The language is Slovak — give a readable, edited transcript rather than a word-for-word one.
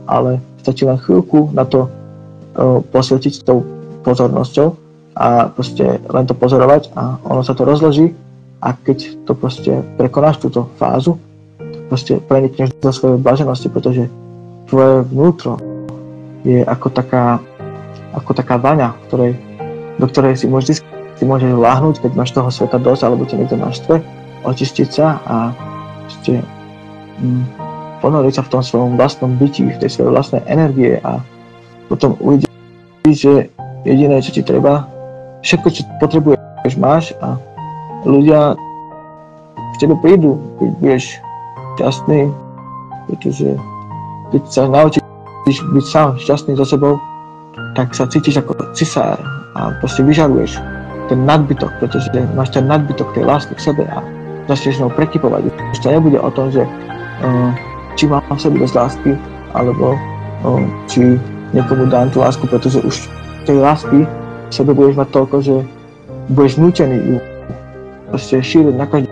ale stačí len chvíľku na to posvetiť tou pozornosťou a proste len to pozorovať a ono sa to rozloží a keď to proste prekonáš túto fázu, proste prenikneš do svojej blaženosti, pretože tvoje vnútro je ako taká vaňa, do ktorej si môžeš láhnuť, keď máš toho sveta dosť, alebo ťa niekto naštve, očistiť sa a proste ponoriť sa v tom svojom vlastnom byti, v tej svojej vlastnej energie a potom uvidíš, že jediné, čo ti treba, všetko, čo potrebuješ, máš a ľudia k tebe prídu, keď budeš šťastný, pretože keď sa naučíš byť sám šťastný so sebou, tak sa cítiš ako cisár a proste vyžaruješ ten nadbytok, pretože máš ten nadbytok tej lásky k sebe a začneš ňou prekypovať. Už to nebude o tom, že či mám v sebe dosť lásky, alebo či niekomu dám tú lásku, pretože už tej lásky v sebe budeš mať toľko, že budeš nútený ju proste šíriť na každý